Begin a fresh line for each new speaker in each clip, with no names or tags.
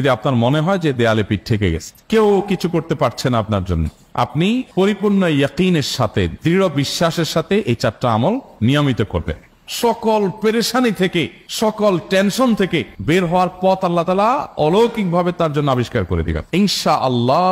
যদি আপনার মনে হয় যে দেয়ালে পিঠ ঠেকে গেছে, কেউ কিছু করতে পারছে না আপনার জন্য, আপনি পরিপূর্ণ ইয়াকিনের সাথে, দৃঢ় বিশ্বাসের সাথে এই 4টা আমল নিয়মিত করবেন। সকল পেরেশানি থেকে, সকল টেনশন থেকে বের হওয়ার পথ আল্লাহ তাআলা অলৌকিকভাবে তার জন্য আবিষ্কার করে দিবেন ইনশাআল্লাহ।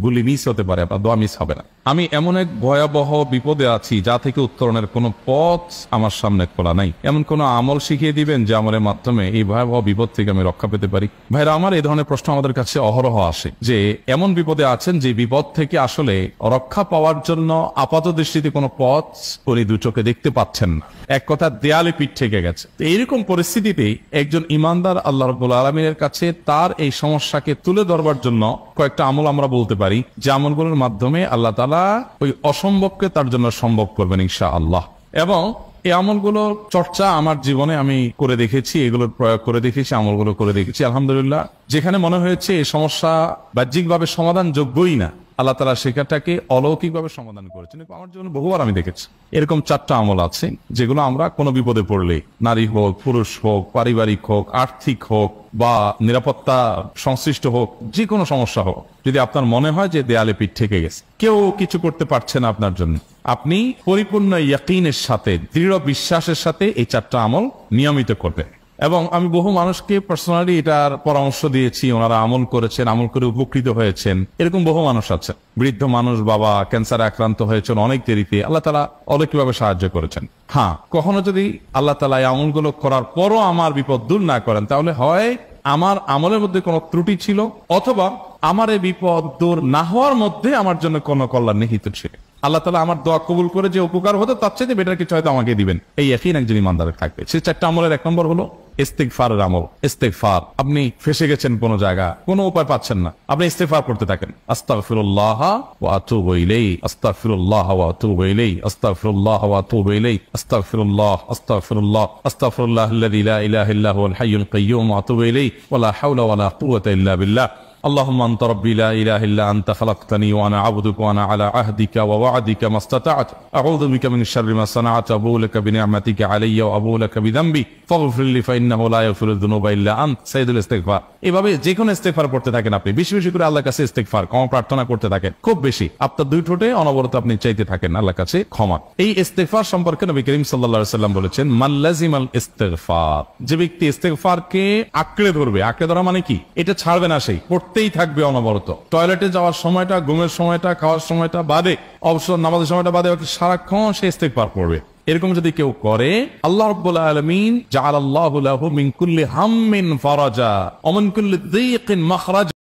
গুলি মিস হতে পারে, আপনার দোয়া মিস হবে না। আমি এমন এক ভয়াবহ বিপদে আছি যা থেকে উত্তরণের কোনো পথ আমার সামনে খোলা নাই, এমন কোন আমল শিখিয়ে দিবেন যে আমলের মাধ্যমে এই ভয়াবহ বিপদ থেকে আমি রক্ষা পেতে পারি। ভাইরা আমার, এই ধরনের প্রশ্ন আমাদের কাছে অহরহ আসে যে এমন বিপদে আছেন যে বিপদ থেকে আসলে রক্ষা পাওয়ার জন্য আপাত দৃষ্টিতে কোনো পথ উনি দু চোখে দেখতে পাচ্ছেন না, এক কথা দেয়ালে পিঠ ঠেকে গেছে। এইরকম পরিস্থিতিতে একজন ইমানদার আল্লাহ রাব্বুল আলামিনের কাছে তার এই সমস্যাকে তুলে ধরবার জন্য কয়েকটা আমল আমরা বলতে পারি, যে আমলগুলোর মাধ্যমে আল্লাহ তাআলা ওই অসম্ভবকে তার জন্য সম্ভব করবেন ইনশাআল্লাহ। এবং এই আমলগুলোর চর্চা আমার জীবনে আমি করে দেখেছি, এগুলোর প্রয়োগ করে দেখেছি, আমলগুলো করে দেখেছি। আলহামদুলিল্লাহ, যেখানে মনে হয়েছে এই সমস্যা বাহ্যিকভাবে সমাধান যোগ্যই না, আল্লাহ তাআলা সেটাকে অলৌকিকভাবে সমাধান করেছেন। আমার জীবনে বহুবার আমি দেখেছি এরকম 4টা আমল আছে যেগুলো আমরা কোনো বিপদে পড়লে, নারী হোক, পুরুষ হোক, পারিবারিক হোক, আর্থিক হোক বা নিরাপত্তা সংশ্লিষ্ট হোক, যে কোনো সমস্যা হোক, যদি আপনার মনে হয় যে দেয়ালে পিঠ ঠেকে গেছে, কেউ কিছু করতে পারছে না আপনার জন্য, আপনি পরিপূর্ণ ইয়াকিনের সাথে, দৃঢ় বিশ্বাসের সাথে এই 4টা আমল নিয়মিত করবেন। এবং আমি বহু মানুষকে পার্সোনালি এটার পরামর্শ দিয়েছি, ওনারা আমল করেছেন, আমল করে উপকৃত হয়েছেন। এরকম বহু মানুষ আছে, বৃদ্ধ মানুষ, বাবা ক্যান্সারে আক্রান্ত হয়েছেন অনেক দেরিতে, আল্লাহ তাআলা অলৌকিকভাবে সাহায্য করেছেন। হ্যাঁ, কখনো যদি আল্লাহ তাআলা এই আমলগুলো করার পরও আমার বিপদ দূর না করেন, তাহলে হয় আমার আমলের মধ্যে কোনো ত্রুটি ছিল, অথবা আমার এই বিপদ দূর না হওয়ার মধ্যে আমার জন্য কোনো কল্যাণ নিহিত ছিল। আল্লাহ তাআলা আমার দোয়া কবুল করে যে উপকার হতো তার চাইতে বেটার কিছু হয়তো আমাকে দিবেন, এই ইয়াকিন একজন ইমানদারের থাকবে। সেই 4টা আমলের 1 নম্বর হলো ইস্তিগফারের আমল। ইস্তিগফার, আপনি ফেসে গেছেন কোন জায়গা, কোনো উপায় পাচ্ছেন না, আপনি ইস্তিগফার করতে থাকেন। আস্তাগফিরুল্লাহ ওয়া আতুবু ইলাইহি, আস্তাগফিরুল্লাহ ওয়া আতুবু ইলাইহি, আস্তাগফিরুল্লাহ ওয়া আতুবু ইলাইহি, আস্তাগফিরুল্লাহ, আস্তাগফিরুল্লাহ, আস্তাগফিরুল্লাহাল্লাযী লা ইলাহা ইল্লা হুয়াল হাইয়ুল কাইয়্যুম ওয়া আতুবু ইলাইহি ওয়া লা হাওলা ওয়া লা কুওয়াতা ইল্লা বিল্লাহ। اللهم انت ربي لا اله الا انت خلقتني وانا عبدك وانا على عهدك ووعدك ما استطعت اعوذ بك من شر ما صنعت ابو لك بنعمتك علي وابو لك بذنبي فاغفر لي فانه لا يغفر الذنوب الا انت سيدুল ইস্তিগফার। এভাবে যে কোনো ইস্তিগফার করতে থাকেন, আপনি বেশি বেশি করে আল্লাহর কাছে ইস্তিগফার, ক্ষমা প্রার্থনা করতে থাকেন, খুব বেশি আপনার 2 ঠোঁটে অনবরত আপনি চাইতে থাকেন আল্লাহর কাছে ক্ষমা। এই ইস্তিগফার সম্পর্কে নবী করিম সাল্লাল্লাহু আলাইহি ওয়াসাল্লাম বলেছেন, মান লাজিমাল ইস্তিগফার, যে ব্যক্তি ইস্তিগফারকে আঁকড়ে ধরবে, আঁকড়ে ধরা মানে কি, এটা ছাড়বে না, সেই পড়তেই থাকবে অনবরত। টয়লেটে যাওয়ার সময়টা, ঘুমের সময়টা, খাওয়ার সময়টা বাদে, অবসর নামাজের সময়টা বাদে সারাক্ষণ সে ইস্তিগফার করবে। এরকম যদি কেউ করে, আল্লাহ রাব্বুল আলামিন জাআলাল্লাহু লাহু মিন কুল্লি হাম্মিন ফারাজা ওয়া মিন কুল্লি যিকিন মাখরাজা।